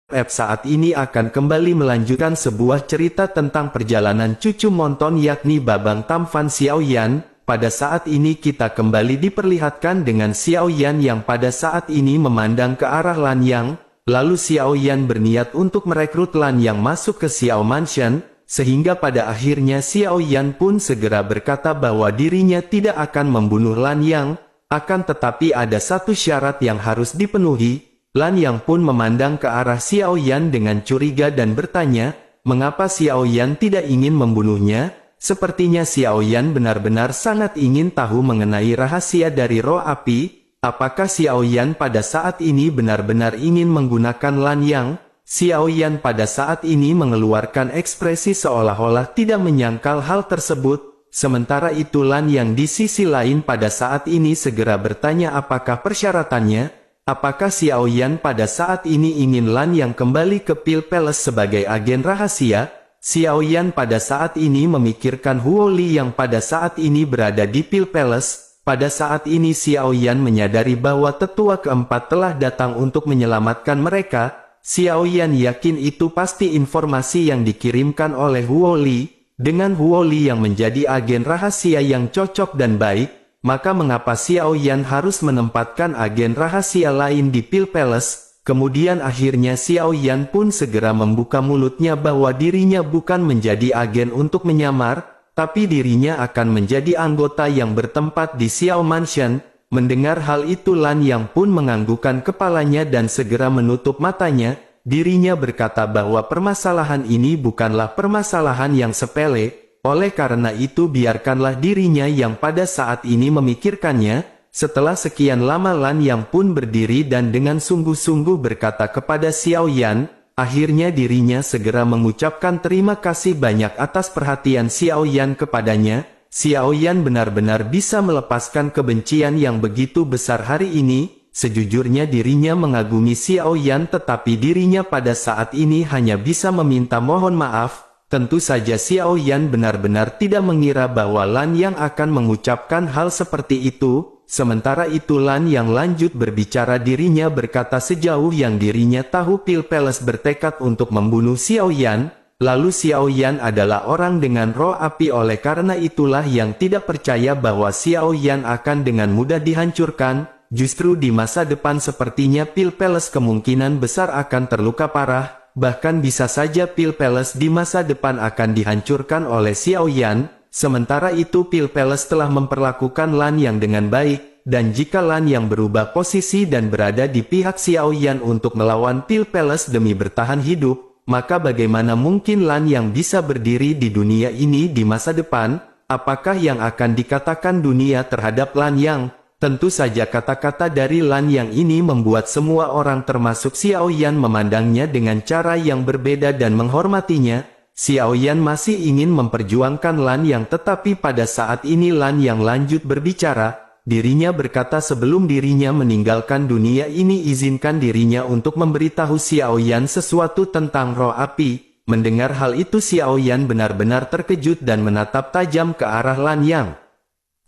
saat ini akan kembali melanjutkan sebuah cerita tentang perjalanan cucu Monton yakni Babang Tamfan Xiaoyan. Pada saat ini kita kembali diperlihatkan dengan Xiaoyan yang pada saat ini memandang ke arah Lanyang. Lalu Xiaoyan berniat untuk merekrut Lanyang masuk ke Xiao Mansion, sehingga pada akhirnya Xiaoyan pun segera berkata bahwa dirinya tidak akan membunuh Lanyang, akan tetapi ada satu syarat yang harus dipenuhi. Lanyang pun memandang ke arah Xiaoyan dengan curiga dan bertanya, mengapa Xiaoyan tidak ingin membunuhnya? Sepertinya Xiaoyan benar-benar sangat ingin tahu mengenai rahasia dari roh api. Apakah Xiaoyan pada saat ini benar-benar ingin menggunakan Lanyang? Xiaoyan pada saat ini mengeluarkan ekspresi seolah-olah tidak menyangkal hal tersebut. Sementara itu Lanyang di sisi lain pada saat ini segera bertanya apakah persyaratannya? Apakah Xiaoyan pada saat ini ingin Lanyang kembali ke Pil Palace sebagai agen rahasia? Xiaoyan pada saat ini memikirkan Huo Li yang pada saat ini berada di Pil Palace. Pada saat ini Xiaoyan menyadari bahwa tetua keempat telah datang untuk menyelamatkan mereka. Xiaoyan yakin itu pasti informasi yang dikirimkan oleh Huo Li. Dengan Huo Li yang menjadi agen rahasia yang cocok dan baik, maka mengapa Xiaoyan harus menempatkan agen rahasia lain di Pil Palace? Kemudian akhirnya Xiaoyan pun segera membuka mulutnya bahwa dirinya bukan menjadi agen untuk menyamar, tapi dirinya akan menjadi anggota yang bertempat di Xiao Mansion. Mendengar hal itu Lanyang pun menganggukkan kepalanya dan segera menutup matanya. Dirinya berkata bahwa permasalahan ini bukanlah permasalahan yang sepele. Oleh karena itu biarkanlah dirinya yang pada saat ini memikirkannya. Setelah sekian lama Lanyang pun berdiri dan dengan sungguh-sungguh berkata kepada Xiaoyan. Akhirnya dirinya segera mengucapkan terima kasih banyak atas perhatian Xiaoyan kepadanya. Xiaoyan benar-benar bisa melepaskan kebencian yang begitu besar hari ini. Sejujurnya dirinya mengagumi Xiaoyan tetapi dirinya pada saat ini hanya bisa meminta mohon maaf. Tentu saja Xiaoyan benar-benar tidak mengira bahwa Lanyang akan mengucapkan hal seperti itu. Sementara itu Lanyang lanjut berbicara dirinya berkata sejauh yang dirinya tahu Pil Palace bertekad untuk membunuh Xiaoyan. Lalu Xiaoyan adalah orang dengan roh api oleh karena itulah yang tidak percaya bahwa Xiaoyan akan dengan mudah dihancurkan. Justru di masa depan sepertinya Pil Palace kemungkinan besar akan terluka parah. Bahkan bisa saja Pil Palace di masa depan akan dihancurkan oleh Xiaoyan. Sementara itu Pil Palace telah memperlakukan Lanyang dengan baik, dan jika Lanyang berubah posisi dan berada di pihak Xiaoyan untuk melawan Pil Palace demi bertahan hidup, maka bagaimana mungkin Lanyang bisa berdiri di dunia ini di masa depan? Apakah yang akan dikatakan dunia terhadap Lanyang? Tentu saja kata-kata dari Lanyang ini membuat semua orang termasuk Xiaoyan memandangnya dengan cara yang berbeda dan menghormatinya. Xiaoyan masih ingin memperjuangkan Lanyang tetapi pada saat ini Lanyang lanjut berbicara. Dirinya berkata sebelum dirinya meninggalkan dunia ini izinkan dirinya untuk memberitahu Xiaoyan sesuatu tentang roh api. Mendengar hal itu Xiaoyan benar-benar terkejut dan menatap tajam ke arah Lanyang.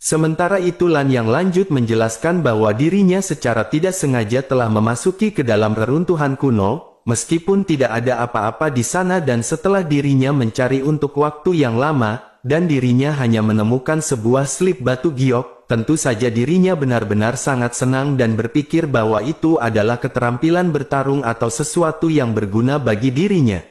Sementara itu Lanyang lanjut menjelaskan bahwa dirinya secara tidak sengaja telah memasuki ke dalam reruntuhan kuno. Meskipun tidak ada apa-apa di sana dan setelah dirinya mencari untuk waktu yang lama, dan dirinya hanya menemukan sebuah slip batu giok, tentu saja dirinya benar-benar sangat senang dan berpikir bahwa itu adalah keterampilan bertarung atau sesuatu yang berguna bagi dirinya.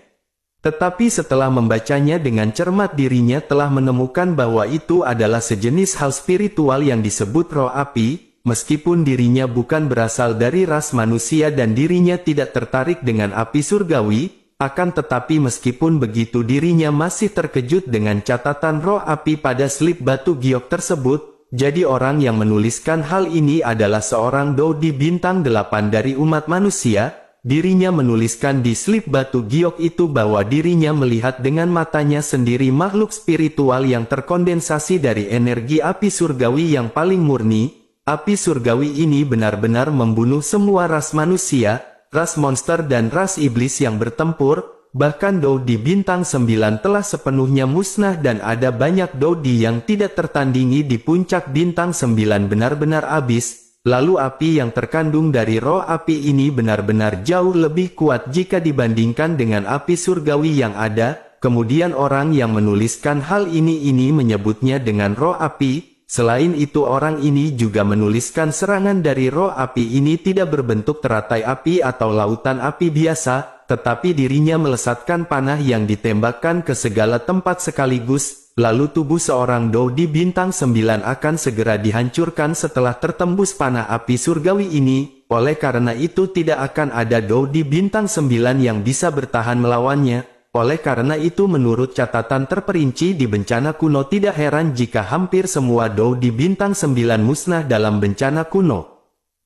Tetapi setelah membacanya dengan cermat dirinya telah menemukan bahwa itu adalah sejenis hal spiritual yang disebut roh api. Meskipun dirinya bukan berasal dari ras manusia dan dirinya tidak tertarik dengan api surgawi, akan tetapi meskipun begitu dirinya masih terkejut dengan catatan roh api pada slip batu giok tersebut. Jadi orang yang menuliskan hal ini adalah seorang Dodi bintang 8 dari umat manusia. Dirinya menuliskan di slip batu giok itu bahwa dirinya melihat dengan matanya sendiri makhluk spiritual yang terkondensasi dari energi api surgawi yang paling murni. Api surgawi ini benar-benar membunuh semua ras manusia, ras monster dan ras iblis yang bertempur. Bahkan Dodi bintang 9 telah sepenuhnya musnah dan ada banyak Dodi yang tidak tertandingi di puncak bintang 9 benar-benar habis. lalu api yang terkandung dari roh api ini benar-benar jauh lebih kuat jika dibandingkan dengan api surgawi yang ada. Kemudian orang yang menuliskan hal ini menyebutnya dengan roh api. Selain itu orang ini juga menuliskan serangan dari roh api ini tidak berbentuk teratai api atau lautan api biasa, tetapi dirinya melesatkan panah yang ditembakkan ke segala tempat sekaligus, lalu tubuh seorang Daudi bintang 9 akan segera dihancurkan setelah tertembus panah api surgawi ini. Oleh karena itu tidak akan ada Daudi bintang 9 yang bisa bertahan melawannya. Oleh karena itu menurut catatan terperinci di bencana kuno tidak heran jika hampir semua Daudi bintang 9 musnah dalam bencana kuno.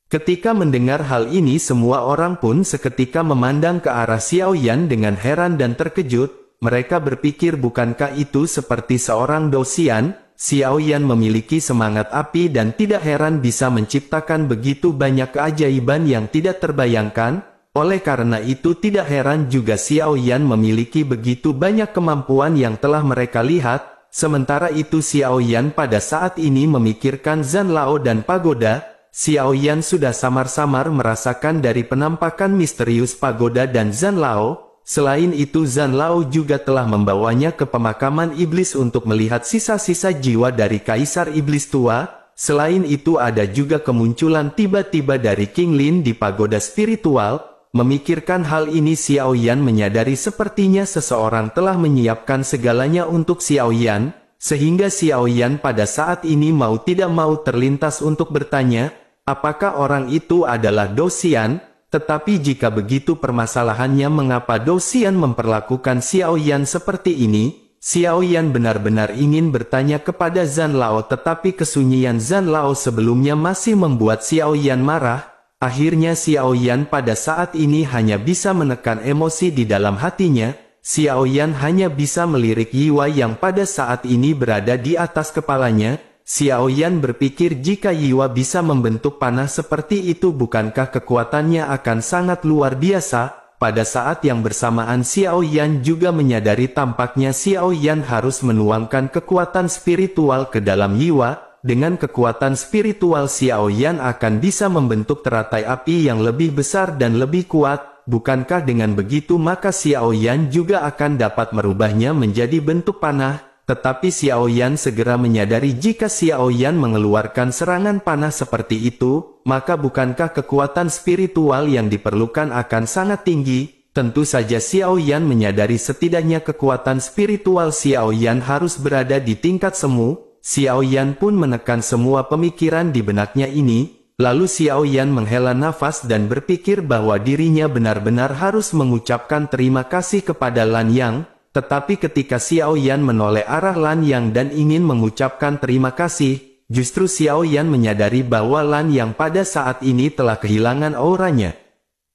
Ketika mendengar hal ini semua orang pun seketika memandang ke arah Xiao Yan dengan heran dan terkejut. Mereka berpikir bukankah itu seperti seorang Dosian? Xiao Yan memiliki semangat api dan tidak heran bisa menciptakan begitu banyak keajaiban yang tidak terbayangkan. Oleh karena itu tidak heran juga Xiao Yan memiliki begitu banyak kemampuan yang telah mereka lihat. Sementara itu Xiao Yan pada saat ini memikirkan Zhan Lao dan pagoda. Xiao Yan sudah samar-samar merasakan dari penampakan misterius pagoda dan Zhan Lao. Selain itu Zhan Lao juga telah membawanya ke pemakaman iblis untuk melihat sisa-sisa jiwa dari Kaisar Iblis Tua. Selain itu ada juga kemunculan tiba-tiba dari King Lin di pagoda spiritual. Memikirkan hal ini Xiao Yan menyadari sepertinya seseorang telah menyiapkan segalanya untuk Xiao Yan, sehingga Xiao Yan pada saat ini mau tidak mau terlintas untuk bertanya, apakah orang itu adalah Dosian? Tetapi jika begitu permasalahannya mengapa Dosian memperlakukan Xiao Yan seperti ini? Xiao Yan benar-benar ingin bertanya kepada Zhan Lao tetapi kesunyian Zhan Lao sebelumnya masih membuat Xiao Yan marah. Akhirnya Xiao Yan pada saat ini hanya bisa menekan emosi di dalam hatinya. Xiao Yan hanya bisa melirik Yiwa yang pada saat ini berada di atas kepalanya. Xiao Yan berpikir jika Yiwa bisa membentuk panah seperti itu bukankah kekuatannya akan sangat luar biasa. Pada saat yang bersamaan Xiao Yan juga menyadari tampaknya Xiao Yan harus menuangkan kekuatan spiritual ke dalam Yiwa. Dengan kekuatan spiritual Xiao Yan akan bisa membentuk teratai api yang lebih besar dan lebih kuat. Bukankah dengan begitu maka Xiao Yan juga akan dapat merubahnya menjadi bentuk panah? Tetapi Xiao Yan segera menyadari jika Xiao Yan mengeluarkan serangan panah seperti itu, maka bukankah kekuatan spiritual yang diperlukan akan sangat tinggi? Tentu saja Xiao Yan menyadari setidaknya kekuatan spiritual Xiao Yan harus berada di tingkat semu. Xiao Yan pun menekan semua pemikiran di benaknya ini, lalu Xiao Yan menghela nafas dan berpikir bahwa dirinya benar-benar harus mengucapkan terima kasih kepada Lan Yang, tetapi ketika Xiao Yan menoleh arah Lan Yang dan ingin mengucapkan terima kasih, justru Xiao Yan menyadari bahwa Lan Yang pada saat ini telah kehilangan auranya.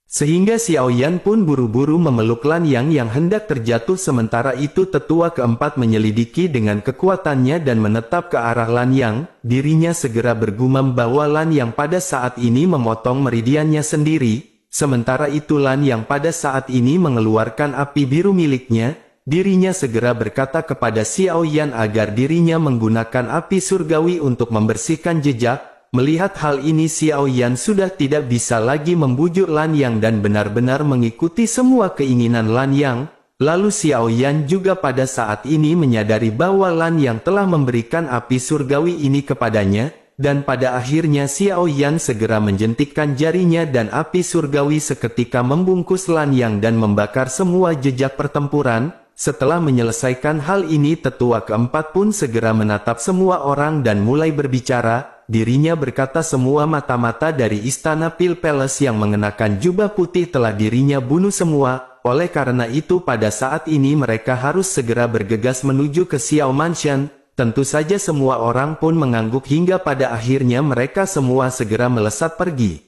Sehingga Xiao Yan pun buru-buru memeluk Lan Yang hendak terjatuh sementara itu tetua keempat menyelidiki dengan kekuatannya dan menetap ke arah Lan Yang. Dirinya segera bergumam bahwa Lan Yang pada saat ini memotong meridiannya sendiri. Sementara itu Lan Yang pada saat ini mengeluarkan api biru miliknya. Dirinya segera berkata kepada Xiao Yan agar dirinya menggunakan api surgawi untuk membersihkan jejak. Melihat hal ini Xiao Yan sudah tidak bisa lagi membujuk Lan Yang dan benar-benar mengikuti semua keinginan Lan Yang. Lalu Xiao Yan juga pada saat ini menyadari bahwa Lan Yang telah memberikan api surgawi ini kepadanya, dan pada akhirnya Xiao Yan segera menjentikkan jarinya dan api surgawi seketika membungkus Lan Yang dan membakar semua jejak pertempuran. Setelah menyelesaikan hal ini tetua keempat pun segera menatap semua orang dan mulai berbicara. Dirinya berkata semua mata-mata dari istana Pil Palace yang mengenakan jubah putih telah dirinya bunuh semua. Oleh karena itu pada saat ini mereka harus segera bergegas menuju ke Xiao Mansion. Tentu saja semua orang pun mengangguk hingga pada akhirnya mereka semua segera melesat pergi.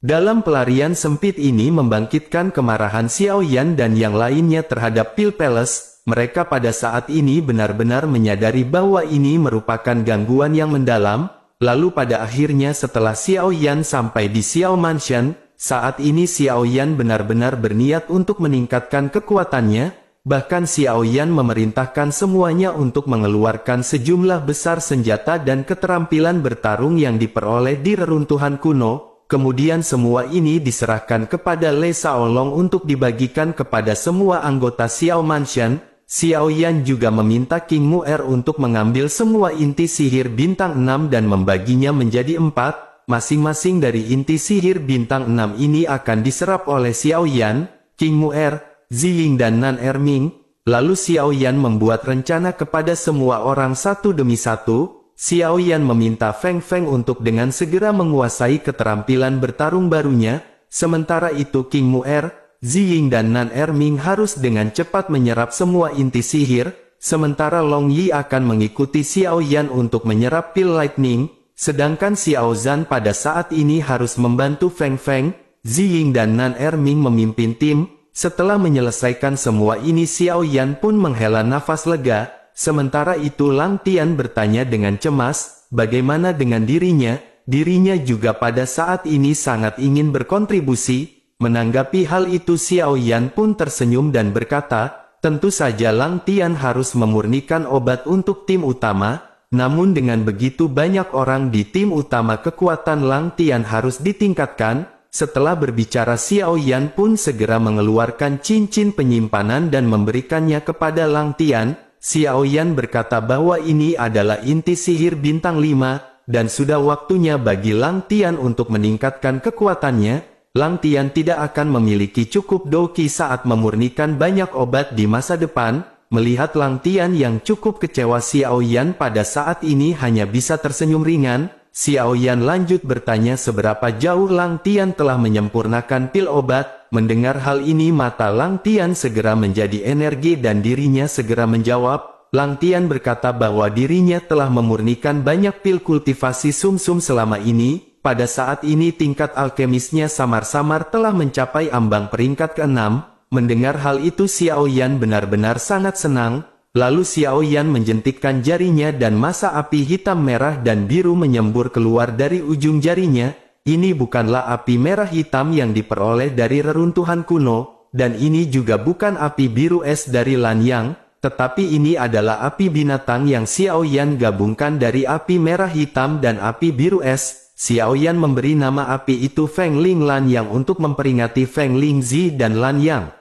Dalam pelarian sempit ini membangkitkan kemarahan Xiao Yan dan yang lainnya terhadap Pil Palace. Mereka pada saat ini benar-benar menyadari bahwa ini merupakan gangguan yang mendalam. Lalu pada akhirnya setelah Xiao Yan sampai di Xiao Mansion, saat ini Xiao Yan benar-benar berniat untuk meningkatkan kekuatannya. bahkan Xiao Yan memerintahkan semuanya untuk mengeluarkan sejumlah besar senjata dan keterampilan bertarung yang diperoleh di reruntuhan kuno. Kemudian semua ini diserahkan kepada Lei Shaolong untuk dibagikan kepada semua anggota Xiao Mansion. Xiao Yan juga meminta King Mu'er untuk mengambil semua inti sihir bintang 6 dan membaginya menjadi 4. Masing-masing dari inti sihir bintang 6 ini akan diserap oleh Xiao Yan, King Mu'er, Ziying dan Nan Erming. Lalu Xiao Yan membuat rencana kepada semua orang satu demi satu. Xiao Yan meminta Feng Feng untuk dengan segera menguasai keterampilan bertarung barunya. Sementara itu King Mu'er, Ziying dan Nan Erming harus dengan cepat menyerap semua inti sihir. Sementara Long Yi akan mengikuti Xiao Yan untuk menyerap pil lightning. Sedangkan Xiao Zhan pada saat ini harus membantu Feng Feng. Ziying dan Nan Erming memimpin tim. Setelah menyelesaikan semua ini Xiao Yan pun menghela nafas lega. Sementara itu Lang Tian bertanya dengan cemas, bagaimana dengan dirinya? Dirinya juga pada saat ini sangat ingin berkontribusi. Menanggapi hal itu Xiao Yan pun tersenyum dan berkata, tentu saja Lang Tian harus memurnikan obat untuk tim utama. Namun dengan begitu banyak orang di tim utama kekuatan Lang Tian harus ditingkatkan. Setelah berbicara Xiao Yan pun segera mengeluarkan cincin penyimpanan dan memberikannya kepada Lang Tian. Xiao Yan berkata bahwa ini adalah inti sihir bintang 5, dan sudah waktunya bagi Lang Tian untuk meningkatkan kekuatannya. Lang Tian tidak akan memiliki cukup doki saat memurnikan banyak obat di masa depan. Melihat Lang Tian yang cukup kecewa Xiao Yan pada saat ini hanya bisa tersenyum ringan. Xiao Yan lanjut bertanya seberapa jauh Lang Tian telah menyempurnakan pil obat. Mendengar hal ini mata Lang Tian segera menjadi energi dan dirinya segera menjawab. Lang Tian berkata bahwa dirinya telah memurnikan banyak pil kultivasi sumsum selama ini. Pada saat ini tingkat alkemisnya samar-samar telah mencapai ambang peringkat ke-6. Mendengar hal itu Xiao Yan benar-benar sangat senang. Lalu Xiao Yan menjentikkan jarinya dan masa api hitam merah dan biru menyembur keluar dari ujung jarinya. Ini bukanlah api merah hitam yang diperoleh dari reruntuhan kuno, dan ini juga bukan api biru es dari Lanyang, tetapi ini adalah api binatang yang Xiao Yan gabungkan dari api merah hitam dan api biru es. Xiao Yan memberi nama api itu Feng Ling Lanyang untuk memperingati Feng Ling Zi dan Lanyang.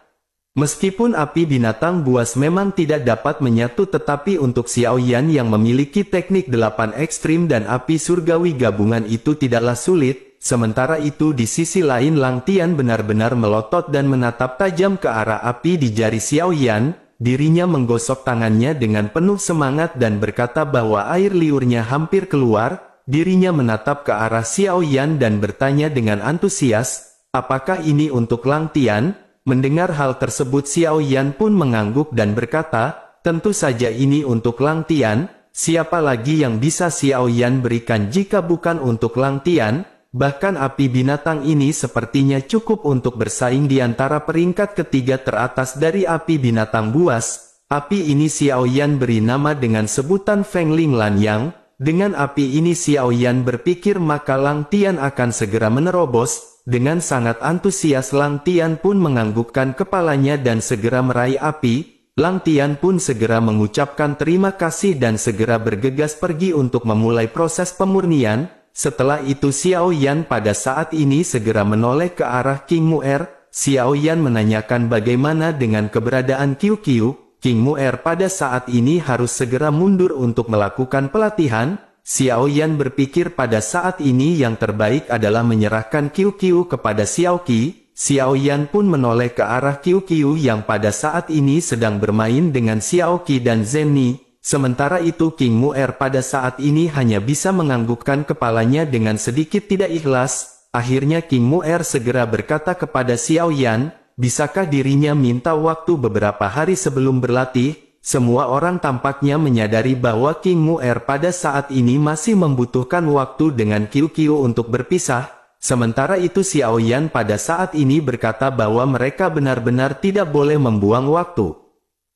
Meskipun api binatang buas memang tidak dapat menyatu, tetapi untuk Xiao Yan yang memiliki teknik 8 ekstrim dan api surgawi gabungan itu tidaklah sulit. Sementara itu di sisi lain Lang Tian benar-benar melotot dan menatap tajam ke arah api di jari Xiao Yan. Dirinya menggosok tangannya dengan penuh semangat dan berkata bahwa air liurnya hampir keluar. Dirinya menatap ke arah Xiao Yan dan bertanya dengan antusias, apakah ini untuk Lang Tian? Mendengar hal tersebut Xiao Yan pun mengangguk dan berkata, tentu saja ini untuk Lang Tian. Siapa lagi yang bisa Xiao Yan berikan jika bukan untuk Lang Tian? Bahkan api binatang ini sepertinya cukup untuk bersaing di antara peringkat ketiga teratas dari api binatang buas. Api ini Xiao Yan beri nama dengan sebutan Feng Ling Lanyang. Dengan api ini Xiao Yan berpikir maka Lang Tian akan segera menerobos. Dengan sangat antusias Lang Tian pun menganggukkan kepalanya dan segera meraih api. Lang Tian pun segera mengucapkan terima kasih dan segera bergegas pergi untuk memulai proses pemurnian. Setelah itu Xiao Yan pada saat ini segera menoleh ke arah King Mu'er. Xiao Yan menanyakan bagaimana dengan keberadaan Qiu Qiu. King Mu'er pada saat ini harus segera mundur untuk melakukan pelatihan. Xiao Yan berpikir pada saat ini yang terbaik adalah menyerahkan Qiu Qiu kepada Xiao Qi. Xiao Yan pun menoleh ke arah Qiu Qiu yang pada saat ini sedang bermain dengan Xiao Qi dan Zhen Ni. Sementara itu King Mu'er pada saat ini hanya bisa menganggukkan kepalanya dengan sedikit tidak ikhlas. Akhirnya King Mu'er segera berkata kepada Xiao Yan, bisakah dirinya minta waktu beberapa hari sebelum berlatih? Semua orang tampaknya menyadari bahwa King Mu'er pada saat ini masih membutuhkan waktu dengan Qiu Qiu untuk berpisah. Sementara itu Xiao Yan pada saat ini berkata bahwa mereka benar-benar tidak boleh membuang waktu.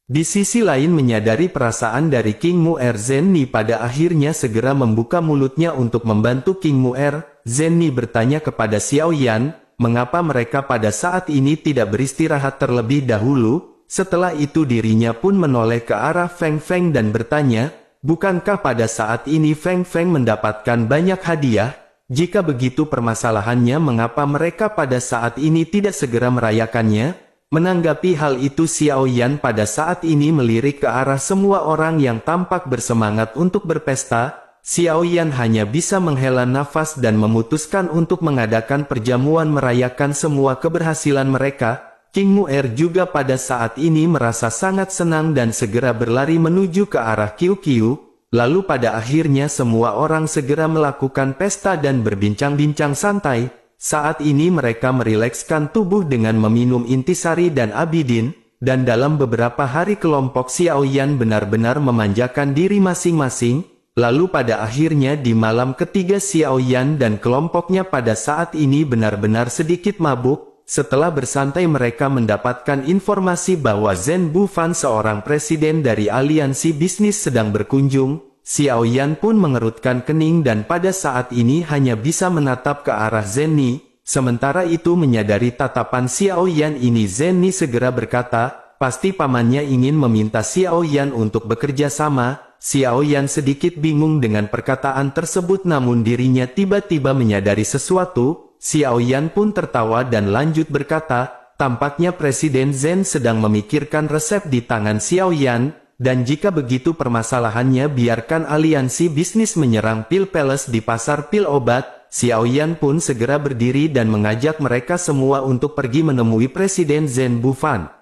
Di sisi lain menyadari perasaan dari King Mu'er, Zhen Ni pada akhirnya segera membuka mulutnya untuk membantu King Mu'er. Zhen Ni bertanya kepada Xiao Yan, mengapa mereka pada saat ini tidak beristirahat terlebih dahulu? Setelah itu dirinya pun menoleh ke arah Feng Feng dan bertanya, bukankah pada saat ini Feng Feng mendapatkan banyak hadiah? Jika begitu permasalahannya mengapa mereka pada saat ini tidak segera merayakannya? Menanggapi hal itu Xiao Yan pada saat ini melirik ke arah semua orang yang tampak bersemangat untuk berpesta. Xiao Yan hanya bisa menghela nafas dan memutuskan untuk mengadakan perjamuan merayakan semua keberhasilan mereka. King Mu'er juga pada saat ini merasa sangat senang dan segera berlari menuju ke arah Qiu Qiu. Lalu pada akhirnya semua orang segera melakukan pesta dan berbincang-bincang santai. Saat ini mereka merilekskan tubuh dengan meminum intisari dan abidin, dan dalam beberapa hari kelompok Xiao Yan benar-benar memanjakan diri masing-masing. Lalu pada akhirnya di malam ketiga Xiao Yan dan kelompoknya pada saat ini benar-benar sedikit mabuk. Setelah bersantai mereka mendapatkan informasi bahwa Zhen Bufan seorang presiden dari aliansi bisnis sedang berkunjung. Xiao Yan pun mengerutkan kening dan pada saat ini hanya bisa menatap ke arah Zhen Ni. Sementara itu menyadari tatapan Xiao Yan ini Zhen Ni segera berkata, pasti pamannya ingin meminta Xiao Yan untuk bekerja sama. Xiao Yan sedikit bingung dengan perkataan tersebut namun dirinya tiba-tiba menyadari sesuatu. Xiao Yan pun tertawa dan lanjut berkata, tampaknya Presiden Zhen sedang memikirkan resep di tangan Xiao Yan. Dan jika begitu permasalahannya biarkan aliansi bisnis menyerang Pil Palace di pasar pil obat. Xiao Yan pun segera berdiri dan mengajak mereka semua untuk pergi menemui Presiden Zhen Bufan.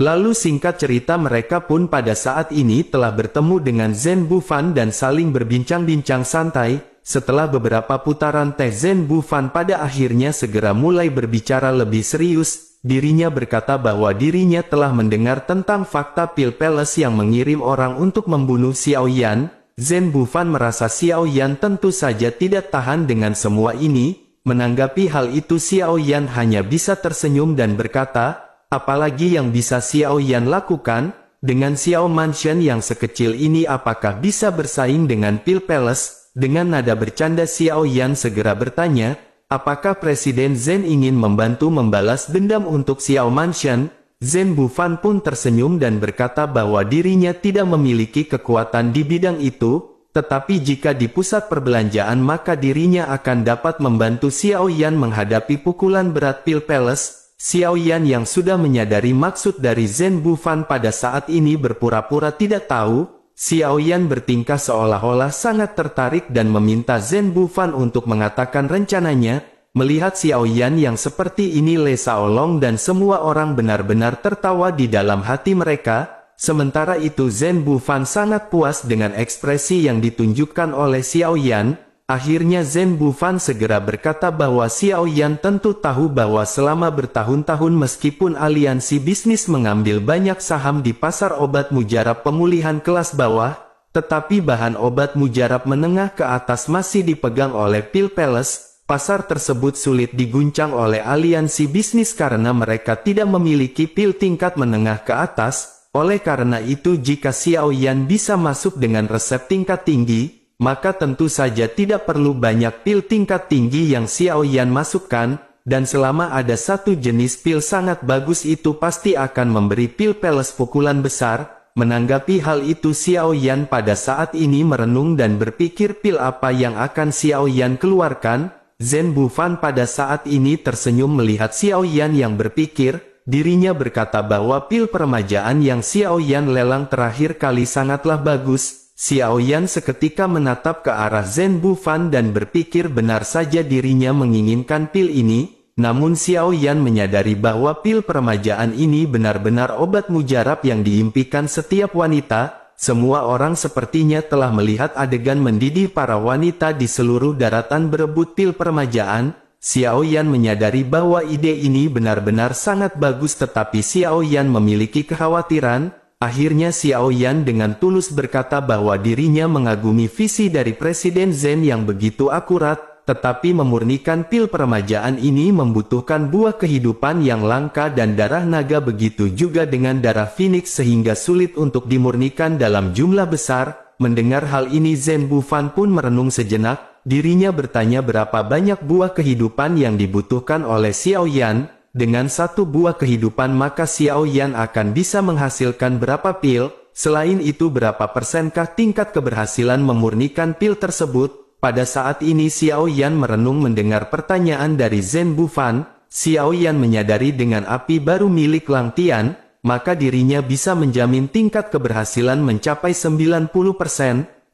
Lalu singkat cerita mereka pun pada saat ini telah bertemu dengan Zhen Bufan dan saling berbincang-bincang santai. Setelah beberapa putaran teh Zhen Bufan pada akhirnya segera mulai berbicara lebih serius. Dirinya berkata bahwa dirinya telah mendengar tentang fakta Pil Palace yang mengirim orang untuk membunuh Xiao Yan. Zhen Bufan merasa Xiao Yan tentu saja tidak tahan dengan semua ini. Menanggapi hal itu Xiao Yan hanya bisa tersenyum dan berkata, apalagi yang bisa Xiao Yan lakukan? Dengan Xiao Mansion yang sekecil ini apakah bisa bersaing dengan Pil Palace? Dengan nada bercanda Xiao Yan segera bertanya, apakah Presiden Zhen ingin membantu membalas dendam untuk Xiao Mansion? Zhen Bufan pun tersenyum dan berkata bahwa dirinya tidak memiliki kekuatan di bidang itu, tetapi jika di pusat perbelanjaan maka dirinya akan dapat membantu Xiao Yan menghadapi pukulan berat Pil Palace. Xiao Yan yang sudah menyadari maksud dari Zhen Bufan pada saat ini berpura-pura tidak tahu. Xiao Yan bertingkah seolah-olah sangat tertarik dan meminta Zhen Bufan untuk mengatakan rencananya. Melihat Xiao Yan yang seperti ini Le Shaolong dan semua orang benar-benar tertawa di dalam hati mereka. Sementara itu Zhen Bufan sangat puas dengan ekspresi yang ditunjukkan oleh Xiao Yan. Akhirnya Zhen Bufan segera berkata bahwa Xiao Yan tentu tahu bahwa selama bertahun-tahun meskipun aliansi bisnis mengambil banyak saham di pasar obat mujarab pemulihan kelas bawah, tetapi bahan obat mujarab menengah ke atas masih dipegang oleh Pil Palace. Pasar tersebut sulit diguncang oleh aliansi bisnis karena mereka tidak memiliki pil tingkat menengah ke atas. Oleh karena itu jika Xiao Yan bisa masuk dengan resep tingkat tinggi, maka tentu saja tidak perlu banyak pil tingkat tinggi yang Xiao Yan masukkan, dan selama ada satu jenis pil sangat bagus itu pasti akan memberi Pil Palace pukulan besar. Menanggapi hal itu Xiao Yan pada saat ini merenung dan berpikir pil apa yang akan Xiao Yan keluarkan. Zhen Bufan pada saat ini tersenyum melihat Xiao Yan yang berpikir, dirinya berkata bahwa pil peremajaan yang Xiao Yan lelang terakhir kali sangatlah bagus. Xiao Yan seketika menatap ke arah Zhen Bufan dan berpikir benar saja dirinya menginginkan pil ini, namun Xiao Yan menyadari bahwa pil peremajaan ini benar-benar obat mujarab yang diimpikan setiap wanita. Semua orang sepertinya telah melihat adegan mendidih para wanita di seluruh daratan berebut pil peremajaan. Xiao Yan menyadari bahwa ide ini benar-benar sangat bagus tetapi Xiao Yan memiliki kekhawatiran. Akhirnya Xiao Yan dengan tulus berkata bahwa dirinya mengagumi visi dari Presiden Zhen yang begitu akurat, tetapi memurnikan pil peremajaan ini membutuhkan buah kehidupan yang langka dan darah naga begitu juga dengan darah Phoenix sehingga sulit untuk dimurnikan dalam jumlah besar. Mendengar hal ini Zhen Bufan pun merenung sejenak, dirinya bertanya berapa banyak buah kehidupan yang dibutuhkan oleh Xiao Yan. dengan satu buah kehidupan maka Xiao Yan akan bisa menghasilkan berapa pil, selain itu berapa persenkah tingkat keberhasilan memurnikan pil tersebut. Pada saat ini Xiao Yan merenung mendengar pertanyaan dari Zhen Bufan. Xiao Yan menyadari dengan api baru milik Lang Tian, maka dirinya bisa menjamin tingkat keberhasilan mencapai 90%,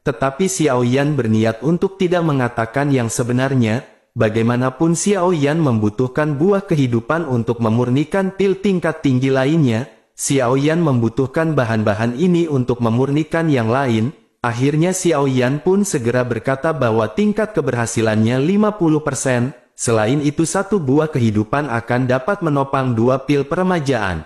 tetapi Xiao Yan berniat untuk tidak mengatakan yang sebenarnya. Bagaimanapun Xiao Yan membutuhkan buah kehidupan untuk memurnikan pil tingkat tinggi lainnya, Xiao Yan membutuhkan bahan-bahan ini untuk memurnikan yang lain. Akhirnya Xiao Yan pun segera berkata bahwa tingkat keberhasilannya 50%, selain itu satu buah kehidupan akan dapat menopang dua pil peremajaan.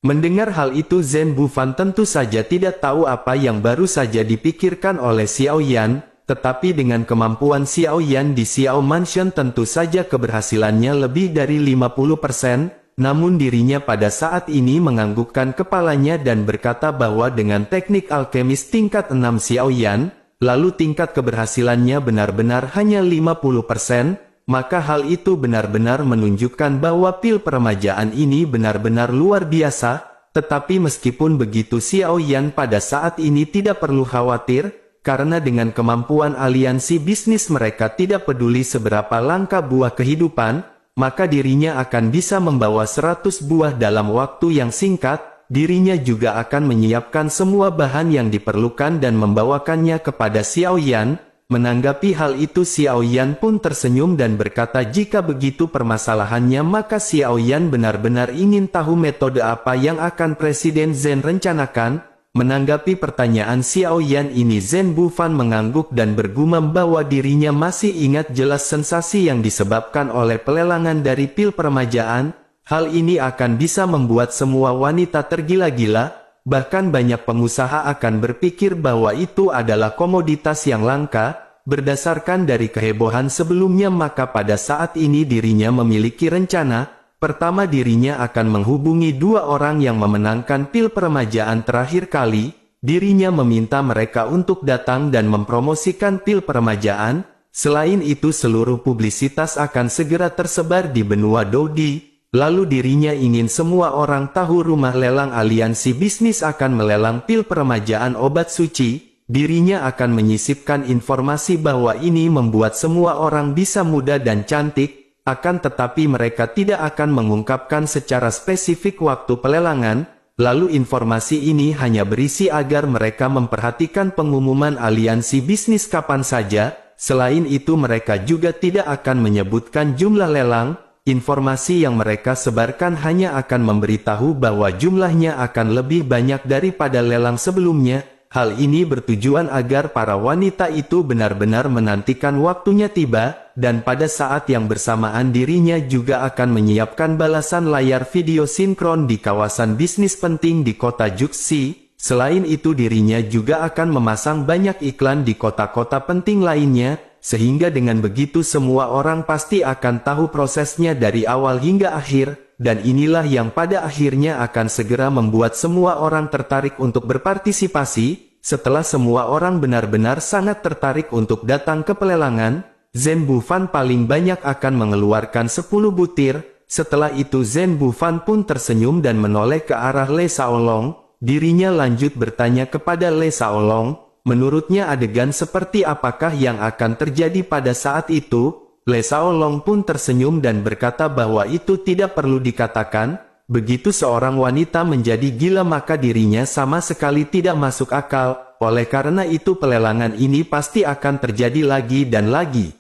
Mendengar hal itu Zhen Bufan tentu saja tidak tahu apa yang baru saja dipikirkan oleh Xiao Yan, tetapi dengan kemampuan Xiao Yan di Xiao Mansion tentu saja keberhasilannya lebih dari 50%, namun dirinya pada saat ini menganggukkan kepalanya dan berkata bahwa dengan teknik alkemis tingkat 6 Xiao Yan, lalu tingkat keberhasilannya benar-benar hanya 50%, maka hal itu benar-benar menunjukkan bahwa pil peremajaan ini benar-benar luar biasa. Tetapi meskipun begitu Xiao Yan pada saat ini tidak perlu khawatir, karena dengan kemampuan aliansi bisnis mereka tidak peduli seberapa langka buah kehidupan, maka dirinya akan bisa membawa 100 buah dalam waktu yang singkat. Dirinya juga akan menyiapkan semua bahan yang diperlukan dan membawakannya kepada Xiao Yan. Menanggapi hal itu Xiao Yan pun tersenyum dan berkata jika begitu permasalahannya maka Xiao Yan benar-benar ingin tahu metode apa yang akan Presiden Zhen rencanakan. Menanggapi pertanyaan Xiao Yan ini Zhen Bufan mengangguk dan bergumam bahwa dirinya masih ingat jelas sensasi yang disebabkan oleh pelelangan dari pil peremajaan. Hal ini akan bisa membuat semua wanita tergila-gila, bahkan banyak pengusaha akan berpikir bahwa itu adalah komoditas yang langka. Berdasarkan dari kehebohan sebelumnya maka pada saat ini dirinya memiliki rencana. Pertama dirinya akan menghubungi dua orang yang memenangkan pil peremajaan terakhir kali. Dirinya meminta mereka untuk datang dan mempromosikan pil peremajaan. Selain itu seluruh publisitas akan segera tersebar di benua Dodi. Lalu dirinya ingin semua orang tahu rumah lelang aliansi bisnis akan melelang pil peremajaan obat suci. Dirinya akan menyisipkan informasi bahwa ini membuat semua orang bisa muda dan cantik. Akan tetapi mereka tidak akan mengungkapkan secara spesifik waktu pelelangan, lalu informasi ini hanya berisi agar mereka memperhatikan pengumuman aliansi bisnis kapan saja. Selain itu mereka juga tidak akan menyebutkan jumlah lelang. Informasi yang mereka sebarkan hanya akan memberitahu bahwa jumlahnya akan lebih banyak daripada lelang sebelumnya. Hal ini bertujuan agar para wanita itu benar-benar menantikan waktunya tiba, dan pada saat yang bersamaan dirinya juga akan menyiapkan balasan layar video sinkron di kawasan bisnis penting di kota Juxi. Selain itu dirinya juga akan memasang banyak iklan di kota-kota penting lainnya, sehingga dengan begitu semua orang pasti akan tahu prosesnya dari awal hingga akhir. Dan inilah yang pada akhirnya akan segera membuat semua orang tertarik untuk berpartisipasi. Setelah semua orang benar-benar sangat tertarik untuk datang ke pelelangan, Zhen Bufan paling banyak akan mengeluarkan 10 butir. Setelah itu Zhen Bufan pun tersenyum dan menoleh ke arah Le Shaolong. Dirinya lanjut bertanya kepada Le Shaolong, menurutnya adegan seperti apakah yang akan terjadi pada saat itu? Le Shaolong pun tersenyum dan berkata bahwa itu tidak perlu dikatakan. Begitu seorang wanita menjadi gila maka dirinya sama sekali tidak masuk akal. Oleh karena itu pelelangan ini pasti akan terjadi lagi dan lagi.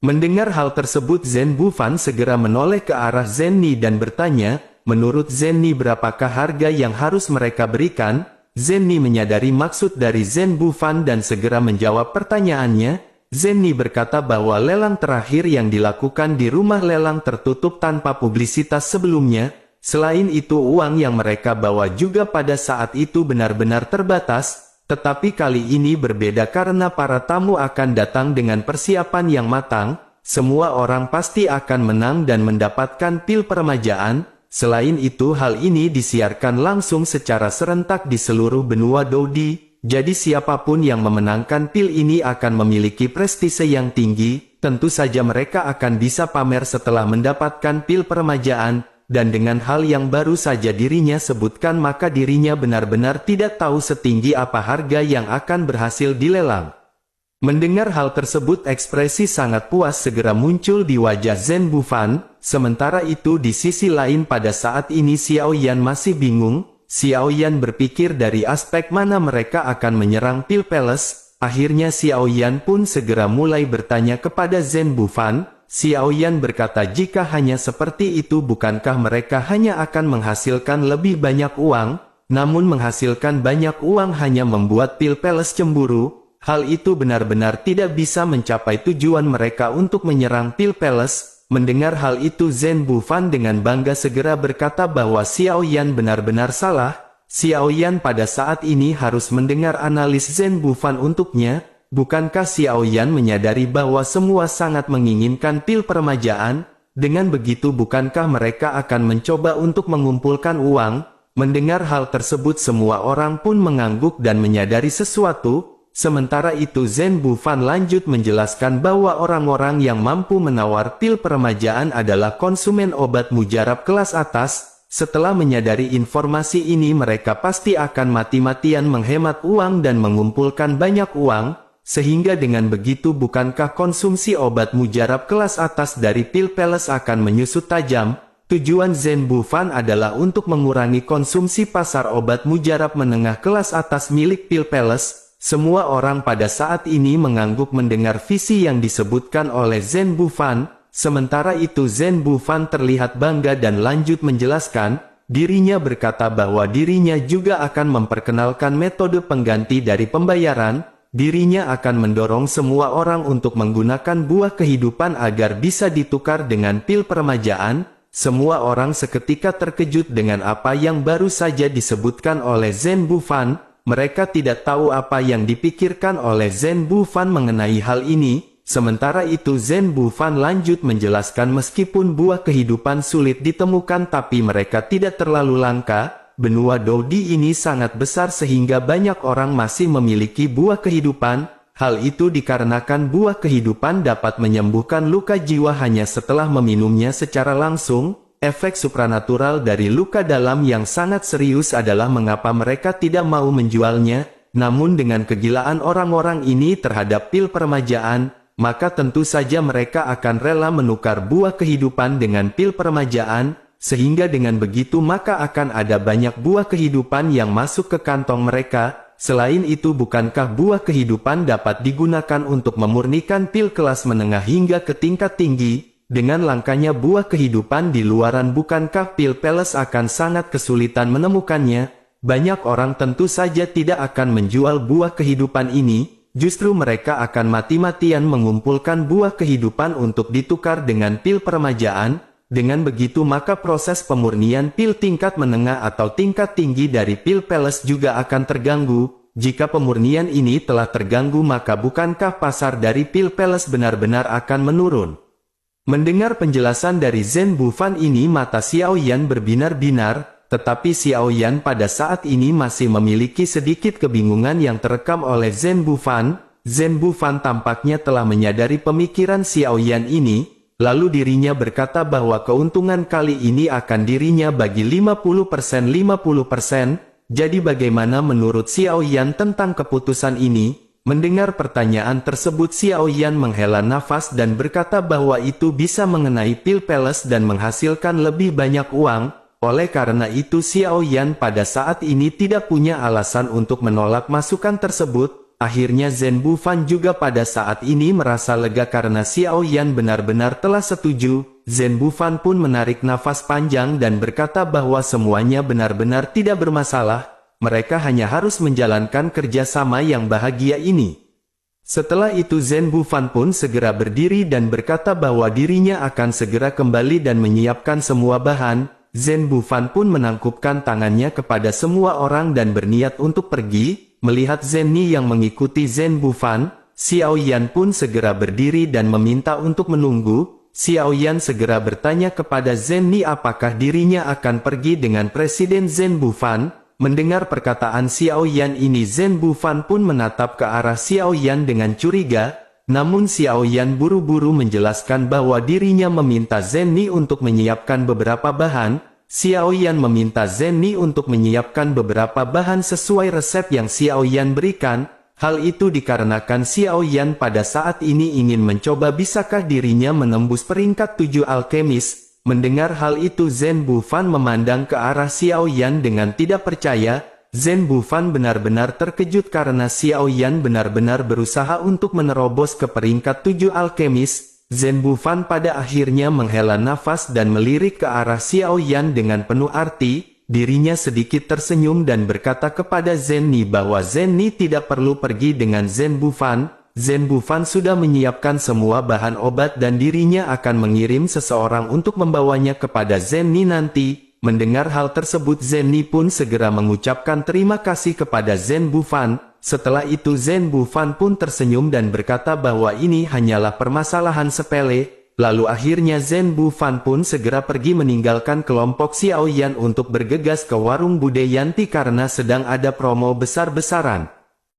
Mendengar hal tersebut Zhen Bufan segera menoleh ke arah Zhen Ni dan bertanya, menurut Zhen Ni berapakah harga yang harus mereka berikan? Zhen Ni menyadari maksud dari Zhen Bufan dan segera menjawab pertanyaannya. Zhen Ni berkata bahwa lelang terakhir yang dilakukan di rumah lelang tertutup tanpa publisitas sebelumnya. Selain itu uang yang mereka bawa juga pada saat itu benar-benar terbatas. Tetapi kali ini berbeda karena para tamu akan datang dengan persiapan yang matang. Semua orang pasti akan menang dan mendapatkan pil peremajaan. Selain itu hal ini disiarkan langsung secara serentak di seluruh benua Dodi. Jadi siapapun yang memenangkan pil ini akan memiliki prestise yang tinggi. Tentu saja mereka akan bisa pamer setelah mendapatkan pil peremajaan. dan dengan hal yang baru saja dirinya sebutkan maka dirinya benar-benar tidak tahu setinggi apa harga yang akan berhasil dilelang. Mendengar hal tersebut ekspresi sangat puas segera muncul di wajah Zhen Bufan, sementara itu di sisi lain pada saat ini Xiao Yan masih bingung. Xiao Yan berpikir dari aspek mana mereka akan menyerang Pil Palace. Akhirnya Xiao Yan pun segera mulai bertanya kepada Zhen Bufan. Xiao Yan berkata jika hanya seperti itu bukankah mereka hanya akan menghasilkan lebih banyak uang, namun menghasilkan banyak uang hanya membuat Pil Palace cemburu, hal itu benar-benar tidak bisa mencapai tujuan mereka untuk menyerang Pil Palace. Mendengar hal itu Zhen Bufan dengan bangga segera berkata bahwa Xiao Yan benar-benar salah. Xiao Yan pada saat ini harus mendengar analis Zhen Bufan untuknya. Bukankah Xiao Yan menyadari bahwa semua sangat menginginkan pil peremajaan? Dengan begitu bukankah mereka akan mencoba untuk mengumpulkan uang? Mendengar hal tersebut semua orang pun mengangguk dan menyadari sesuatu. Sementara itu Zhen Bufan lanjut menjelaskan bahwa orang-orang yang mampu menawar pil peremajaan adalah konsumen obat mujarab kelas atas. Setelah menyadari informasi ini mereka pasti akan mati-matian menghemat uang dan mengumpulkan banyak uang. Sehingga dengan begitu bukankah konsumsi obat mujarab kelas atas dari Pil Palace akan menyusut tajam? Tujuan Zhen Bufan adalah untuk mengurangi konsumsi pasar obat mujarab menengah kelas atas milik Pil Palace. Semua orang pada saat ini mengangguk mendengar visi yang disebutkan oleh Zhen Bufan. Sementara itu Zhen Bufan terlihat bangga dan lanjut menjelaskan, dirinya berkata bahwa dirinya juga akan memperkenalkan metode pengganti dari pembayaran. Dirinya akan mendorong semua orang untuk menggunakan buah kehidupan agar bisa ditukar dengan pil peremajaan. Semua orang seketika terkejut dengan apa yang baru saja disebutkan oleh Zhen Bufan. Mereka tidak tahu apa yang dipikirkan oleh Zhen Bufan mengenai hal ini. Sementara itu Zhen Bufan lanjut menjelaskan meskipun buah kehidupan sulit ditemukan tapi mereka tidak terlalu langka. Benua Dodi ini sangat besar sehingga banyak orang masih memiliki buah kehidupan. Hal itu dikarenakan buah kehidupan dapat menyembuhkan luka jiwa hanya setelah meminumnya secara langsung. Efek supranatural dari luka dalam yang sangat serius adalah mengapa mereka tidak mau menjualnya. Namun dengan kegilaan orang-orang ini terhadap pil peremajaan, maka tentu saja mereka akan rela menukar buah kehidupan dengan pil peremajaan. Sehingga dengan begitu maka akan ada banyak buah kehidupan yang masuk ke kantong mereka. Selain itu bukankah buah kehidupan dapat digunakan untuk memurnikan pil kelas menengah hingga ke tingkat tinggi? Dengan langkanya buah kehidupan di luaran bukankah Pil Palace akan sangat kesulitan menemukannya? Banyak orang tentu saja tidak akan menjual buah kehidupan ini. Justru mereka akan mati-matian mengumpulkan buah kehidupan untuk ditukar dengan pil peremajaan. Dengan begitu maka proses pemurnian pil tingkat menengah atau tingkat tinggi dari Pil Palace juga akan terganggu. Jika pemurnian ini telah terganggu maka bukankah pasar dari Pil Palace benar-benar akan menurun? Mendengar penjelasan dari Zhen Bufan ini mata Xiao Yan berbinar-binar, tetapi Xiao Yan pada saat ini masih memiliki sedikit kebingungan yang terekam oleh Zhen Bufan. Zhen Bufan tampaknya telah menyadari pemikiran Xiao Yan ini. Lalu dirinya berkata bahwa keuntungan kali ini akan dirinya bagi 50%. Jadi bagaimana menurut Xiao Yan tentang keputusan ini? Mendengar pertanyaan tersebut Xiao Yan menghela nafas dan berkata bahwa itu bisa mengenai Pil Palace dan menghasilkan lebih banyak uang. Oleh karena itu Xiao Yan pada saat ini tidak punya alasan untuk menolak masukan tersebut. Akhirnya Zhen Bufan juga pada saat ini merasa lega karena Xiao Yan benar-benar telah setuju. Zhen Bufan pun menarik nafas panjang dan berkata bahwa semuanya benar-benar tidak bermasalah. Mereka hanya harus menjalankan kerjasama yang bahagia ini. Setelah itu Zhen Bufan pun segera berdiri dan berkata bahwa dirinya akan segera kembali dan menyiapkan semua bahan. Zhen Bufan pun menangkupkan tangannya kepada semua orang dan berniat untuk pergi. Melihat Zhen Ni yang mengikuti Zhen Bufan, Xiao Yan pun segera berdiri dan meminta untuk menunggu. Xiao Yan segera bertanya kepada Zhen Ni apakah dirinya akan pergi dengan Presiden Zhen Bufan. Mendengar perkataan Xiao Yan ini Zhen Bufan pun menatap ke arah Xiao Yan dengan curiga. Namun Xiao Yan buru-buru menjelaskan bahwa dirinya meminta Zhen Ni untuk menyiapkan beberapa bahan. Xiao Yan meminta Zhen Ni untuk menyiapkan beberapa bahan sesuai resep yang Xiao Yan berikan. Hal itu dikarenakan Xiao Yan pada saat ini ingin mencoba bisakah dirinya menembus peringkat 7 alkemis. Mendengar hal itu Zhen Bufan memandang ke arah Xiao Yan dengan tidak percaya. Zhen Bufan benar-benar terkejut karena Xiao Yan benar-benar berusaha untuk menerobos ke peringkat 7 alkemis. Zhen Bufan pada akhirnya menghela nafas dan melirik ke arah Xiao Yan dengan penuh arti. Dirinya sedikit tersenyum dan berkata kepada Zhen Ni bahwa Zhen Ni tidak perlu pergi dengan Zhen Bufan. Zhen Bufan sudah menyiapkan semua bahan obat dan dirinya akan mengirim seseorang untuk membawanya kepada Zhen Ni nanti. Mendengar hal tersebut Zhen Ni pun segera mengucapkan terima kasih kepada Zhen Bufan. Setelah itu Zhen Bufan pun tersenyum dan berkata bahwa ini hanyalah permasalahan sepele. Lalu akhirnya Zhen Bufan pun segera pergi meninggalkan kelompok Xiao Yan untuk bergegas ke warung Bude Yanti karena sedang ada promo besar-besaran.